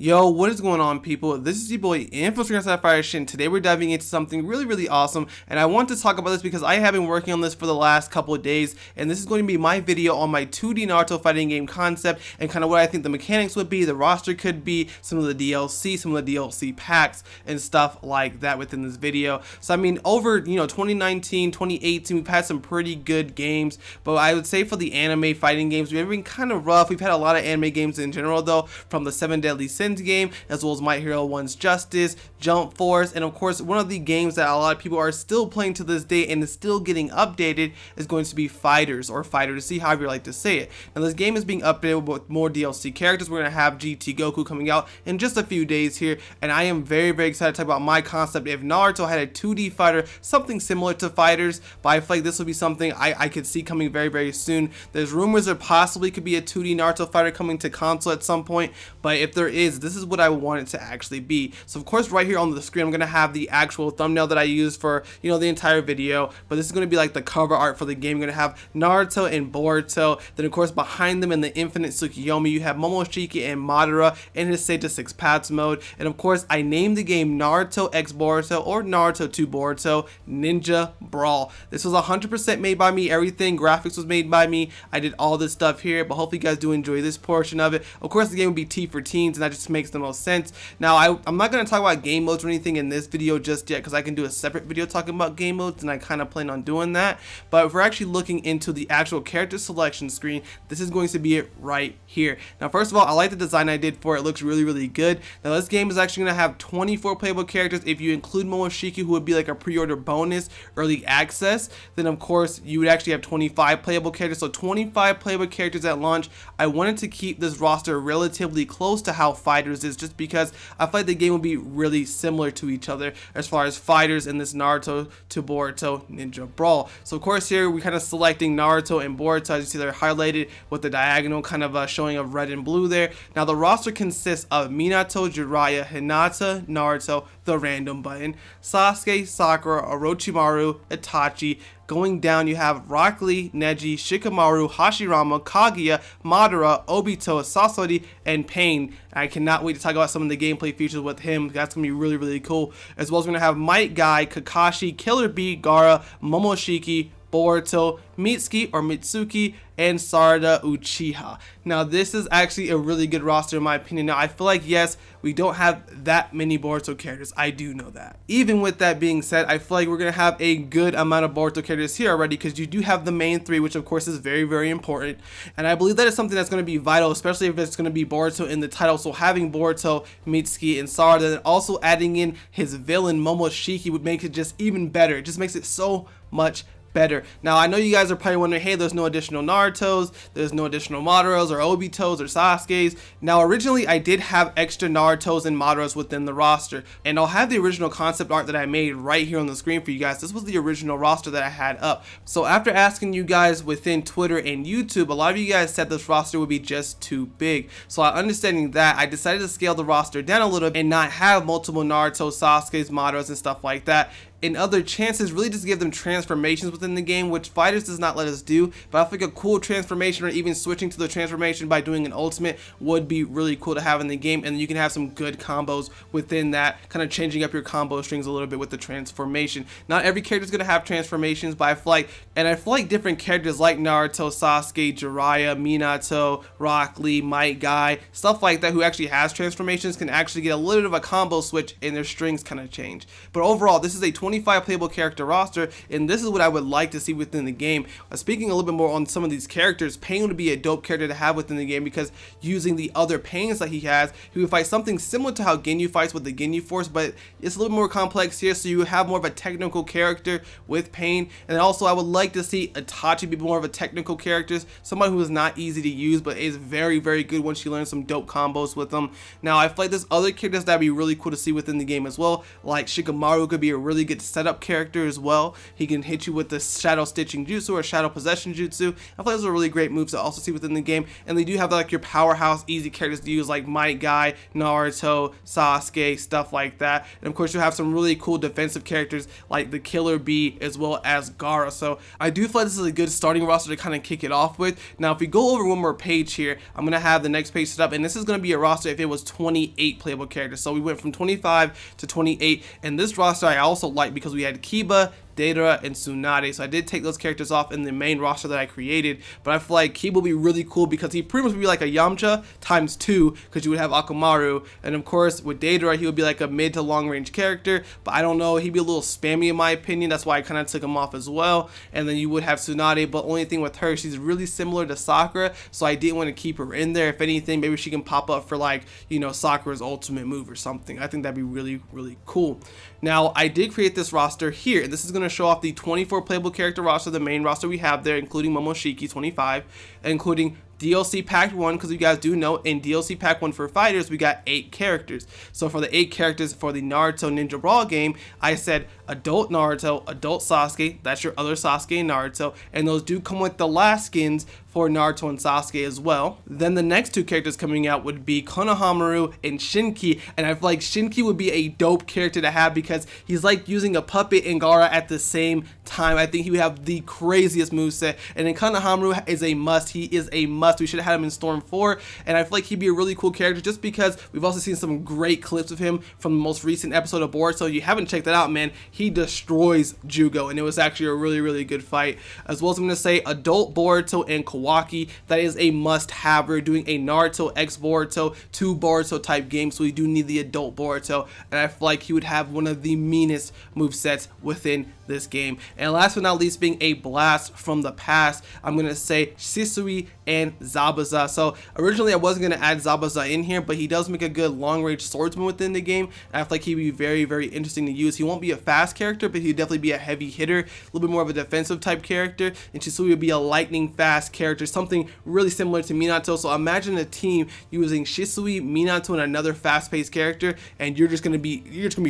Yo, what is going on, people? This is your boy FighterZ, and today we're diving into something really awesome, and I want to talk about this because I have been working on this for the last couple of days, and this is going to be my video on my 2D Naruto fighting game concept and kind of what I think the mechanics would be, the roster could be, some of the DLC, some of the DLC packs, and stuff like that within this video. So I mean, over 2019, 2018, we've had some pretty good games, but I would say for the anime fighting games, we've been kind of rough. We've had a lot of anime games in general though, from the 7 Deadly Sins game, as well as My Hero 1's Justice, Jump Force, and of course one of the games that a lot of people are still playing to this day and is still getting updated is going to be FighterZ, or FighterZ, however you like to say it. Now this game is being updated with more DLC characters. We're going to have GT Goku coming out in just a few days here, and I am very excited to talk about my concept. If Naruto had a 2D fighter, something similar to FighterZ, but I feel like this would be something I could see coming very soon. There's rumors there possibly could be a 2D Naruto fighter coming to console at some point, but if there is, this is what I want it to actually be. So of course right here on the screen I'm going to have the actual thumbnail that I use for the entire video, but this is going to be like the cover art for the game. You're going to have Naruto and Boruto, then of course behind them in the Infinite Tsukiyomi you have Momoshiki and Madara in his Stage 6 Paths mode, and of course I named the game Naruto X Boruto, or Naruto 2 Boruto Ninja Brawl. This was 100% made by me. Everything, graphics was made by me. I did all this stuff here, but hopefully you guys do enjoy this portion of it. Of course the game would be T for teens, and that just makes the most sense. Now I'm not going to talk about game modes or anything in this video just yet, because I can do a separate video talking about game modes, and I kind of plan on doing that. But if we're actually looking into the actual character selection screen, this is going to be it right here. Now first of all, I like the design I did for it. It looks really good. Now this game is actually going to have 24 playable characters. If you include Momoshiki, who would be like a pre-order bonus, early access, then of course you would actually have 25 playable characters. So 25 playable characters at launch. I wanted to keep this roster relatively close to how FighterZ is, just because I feel like the game will be really similar to each other as far as fighters in this Naruto to Boruto Ninja Brawl. So of course here we're kind of selecting Naruto and Boruto. As you see, they're highlighted with the diagonal kind of showing of red and blue there. Now the roster consists of Minato, Jiraiya, Hinata, Naruto, the random button, Sasuke, Sakura, Orochimaru, Itachi. Going down, you have Rock Lee, Neji, Shikamaru, Hashirama, Kaguya, Madara, Obito, Sasori, and Pain. I cannot wait to talk about some of the gameplay features with him. That's going to be really cool. As well as we're going to have Might Guy, Kakashi, Killer Bee, Gaara, Momoshiki, Boruto, Mitsuki or Mitsuki, and Sarada Uchiha. Now this is actually a really good roster in my opinion. Now I feel like, yes, we don't have that many Boruto characters. I do know that. Even with that being said, I feel like we're going to have a good amount of Boruto characters here already, because you do have the main three, which of course is very important. And I believe that is something that's going to be vital, especially if it's going to be Boruto in the title. So having Boruto, Mitsuki, and Sarada, and also adding in his villain Momoshiki would make it just even better. It just makes it so much better. Now I know you guys are probably wondering, hey, there's no additional Narutos, there's no additional Madaras or Obitos or Sasukes. Now originally I did have extra Narutos and Madaras within the roster, and I'll have the original concept art that I made right here on the screen for you guys. This was the original roster that I had up. So after asking you guys within Twitter and YouTube, a lot of you guys said this roster would be just too big. So understanding that, I decided to scale the roster down a little and not have multiple Naruto, Sasukes, Madaras, and stuff like that. And other chances, really just give them transformations within the game, which FighterZ does not let us do. But I think a cool transformation, or even switching to the transformation by doing an ultimate, would be really cool to have in the game, and you can have some good combos within that, kind of changing up your combo strings a little bit with the transformation. Not every character is going to have transformations, but I feel like different characters like Naruto, Sasuke, Jiraiya, Minato, Rock Lee, Might Guy, stuff like that, who actually has transformations, can actually get a little bit of a combo switch and their strings kind of change. But overall, this is a 25 playable character roster, and this is what I would like to see within the game. Speaking a little bit more on some of these characters, Pain would be a dope character to have within the game, because using the other Pains that he has, he would fight something similar to how Ginyu fights with the Ginyu Force, but it's a little more complex here, so you have more of a technical character with Pain. And also I would like to see Itachi be more of a technical character, somebody who is not easy to use but is very good once you learn some dope combos with them. Now I feel like there's other characters that would be really cool to see within the game as well, like Shikamaru could be a really good good setup character as well. He can hit you with the shadow stitching jutsu or shadow possession jutsu. I feel like those are really great moves to also see within the game. And they do have like your powerhouse easy characters to use like Might Guy, Naruto, Sasuke, stuff like that. And of course you have some really cool defensive characters like the Killer Bee as well as Gaara. So I do feel like this is a good starting roster to kind of kick it off with. Now if we go over one more page here, I'm gonna have the next page set up, and this is gonna be a roster if it was 28 playable characters. So we went from 25 to 28, and this roster I also like because we had Kiba, Deidara, and Tsunade. So I did take those characters off in the main roster that I created, but I feel like Kiba will be really cool because he pretty much would be like a Yamcha times 2, because you would have Akamaru, and of course with Deidara he would be like a mid to long range character, but I don't know, he'd be a little spammy in my opinion. That's why I kind of took him off as well. And then you would have Tsunade, but only thing with her, she's really similar to Sakura, so I didn't want to keep her in there. If anything, maybe she can pop up for like, you know, Sakura's ultimate move or something. I think that'd be really, really cool. Now I did create this roster here, and this is going to show off the 24 playable character roster, the main roster we have there, including Momoshiki 25, including DLC Pack 1, because you guys do know in DLC Pack 1 for fighters we got 8 characters. So for the 8 characters for the Naruto Ninja Brawl game, I said adult Naruto, adult Sasuke, that's your other Sasuke and Naruto, and those do come with the last skins for Naruto and Sasuke as well. Then the next 2 characters coming out would be Konohamaru and Shinki, and I feel like Shinki would be a dope character to have because he's like using a puppet and Gaara at the same time. I think he would have the craziest moveset, and then Konohamaru is a must. He is a must. We should have had him in Storm 4, and I feel like he'd be a really cool character just because we've also seen some great clips of him from the most recent episode of Boruto. So you haven't checked that out, man, he destroys Jugo, and it was actually a really, really good fight. As well as I'm going to say adult Boruto and Kawaki, that is a must have. We're doing a Naruto x Boruto, 2 Boruto type game, so we do need the adult Boruto, and I feel like he would have one of the meanest movesets within this game. And last but not least, being a blast from the past, I'm gonna say Shisui and Zabuza. So originally I wasn't gonna add Zabuza in here, but he does make a good long range swordsman within the game, and I feel like he'd be very, very interesting to use. He won't be a fast character, but he'd definitely be a heavy hitter, a little bit more of a defensive type character, and Shisui would be a lightning fast character, something really similar to Minato. So imagine a team using Shisui, Minato, and another fast-paced character, and you're just gonna be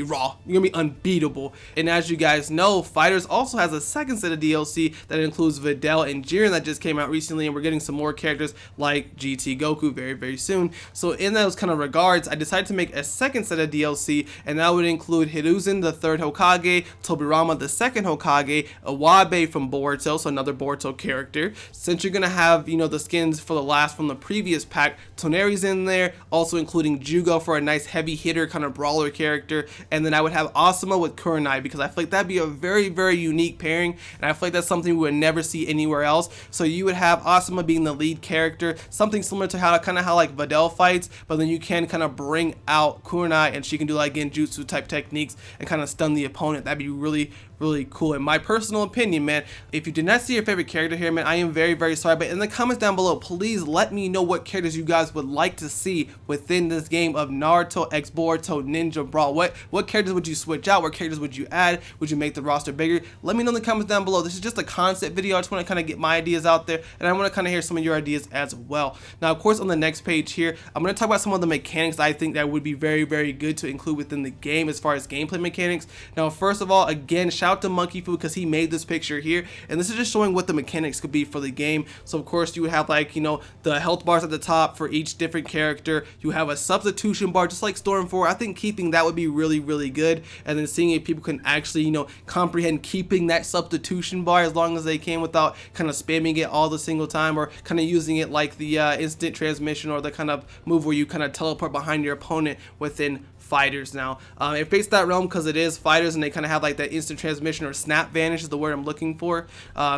raw. You're gonna be unbeatable. And as you guys know, FighterZ also has a second set of DLC that includes Videl and Jiren that just came out recently, and we're getting some more characters like GT Goku very, very soon. So in those kind of regards, I decided to make a second set of DLC, and that would include Hiruzen, the 3rd Hokage, Tobirama, the 2nd Hokage, Iwabe from Boruto, so another Boruto character. Since you're gonna have, you know, the skins for the last from the previous pack, Toneri's in there, also including Jugo for a nice heavy hitter kind of brawler character, and then I would have Asuma with Kurenai because I feel like that'd be a very, very unique pairing, and I feel like that's something we would never see anywhere else. So you would have Asuma being the lead character, something similar to how like Videl fights, but then you can kind of bring out Kurenai and she can do like genjutsu type techniques and kind of stun the opponent. That'd be really, really cool in my personal opinion, man. If you did not see your favorite character here, man, I am very, very sorry, but in the comments down below, please let me know what characters you guys would like to see within this game of Naruto x Boruto Ninja Brawl. What characters would you switch out? What characters would you add? Would you make the roster bigger? Let me know in the comments down below. This is just a concept video. I just want to kind of get my ideas out there, and I want to kind of hear some of your ideas as well. Now, of course, on the next page here, I'm going to talk about some of the mechanics I think that would be very, very good to include within the game as far as gameplay mechanics. Now, first of all, again, shout out to Monkey Fu because he made this picture here, and this is just showing what the mechanics could be for the game. So of course you would have, like, you know, the health bars at the top for each different character. You have a substitution bar just like Storm 4. I think keeping that would be really, really good, and then seeing if people can actually, you know, comprehend keeping that substitution bar as long as they can without kind of spamming it all the single time, or kind of using it like the instant transmission or the kind of move where you kind of teleport behind your opponent within FighterZ. Now it fits that realm because it is FighterZ and they kind of have like that instant transmission, or snap vanish is the word I'm looking for.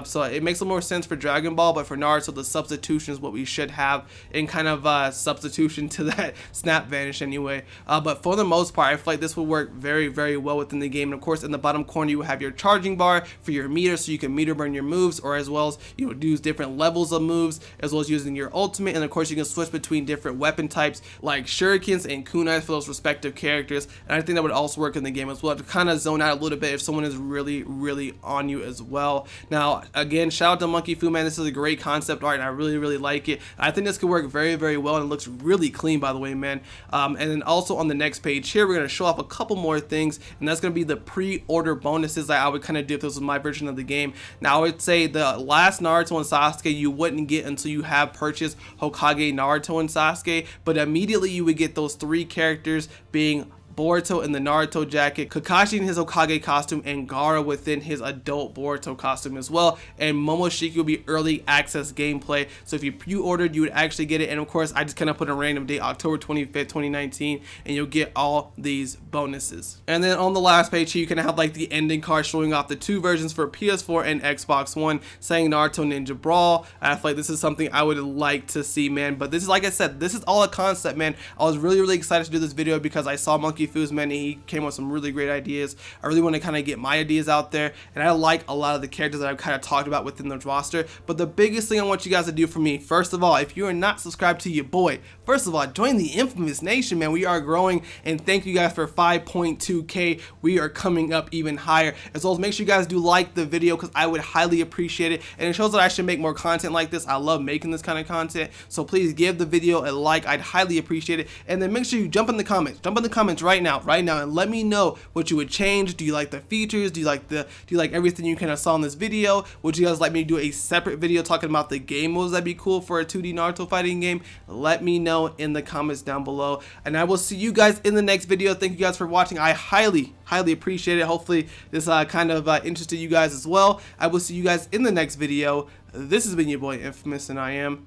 So it makes a little more sense for Dragon Ball, but for Naruto the substitution is what we should have in kind of substitution to that snap vanish anyway. But for the most part, I feel like this will work very, very well within the game. And of course in the bottom corner you will have your charging bar for your meter, so you can meter burn your moves, or as well as, you know, use different levels of moves, as well as using your ultimate. And of course you can switch between different weapon types like shurikens and kunais for those respective characters characters, and I think that would also work in the game as well to kind of zone out a little bit if someone is really on you as well. Now again, shout out to Monkey Fu, man. This is a great concept art and I really like it. I think this could work very well, and it looks really clean, by the way, man. And then also on the next page here, we're going to show off a couple more things, and that's going to be the pre-order bonuses that I would kind of do if this was my version of the game. Now I would say the last Naruto and Sasuke you wouldn't get until you have purchased Hokage Naruto and Sasuke, but immediately you would get those 3 characters being Boruto in the Naruto jacket, Kakashi in his Hokage costume, and Gaara within his adult Boruto costume as well. And Momoshiki will be early access gameplay, so if you pre-ordered, you would actually get it. And of course, I just kind of put a random date, October 25th, 2019, and you'll get all these bonuses. And then on the last page here, you can have like the ending card showing off the 2 versions for PS4 and Xbox One, saying Naruto Ninja Brawl. I feel like this is something I would like to see, man. But this is, like I said, this is all a concept, man. I was really excited to do this video because I saw Monkey Fu's, man, and he came up with some really great ideas. I really want to kind of get my ideas out there, and I like a lot of the characters that I've kind of talked about within the roster. But the biggest thing I want you guys to do for me, first of all, if you are not subscribed to your boy, first of all, join the infamous nation, man. We are growing, and thank you guys for 5.2k. We are coming up even higher. As well as make sure you guys do like the video, because I would highly appreciate it, and it shows that I should make more content like this. I love making this kind of content, so please give the video a like. I'd highly appreciate it. And then make sure you jump in the comments right now, and let me know what you would change. Do you like the features? Do you like everything you kind of saw in this video? Would you guys like me to do a separate video talking about the game modes that'd be cool for a 2D Naruto fighting game? Let me know in the comments down below, and I will see you guys in the next video. Thank you guys for watching. I highly appreciate it. Hopefully this kind of interested you guys as well. I will see you guys in the next video. This has been your boy Infamous, and I am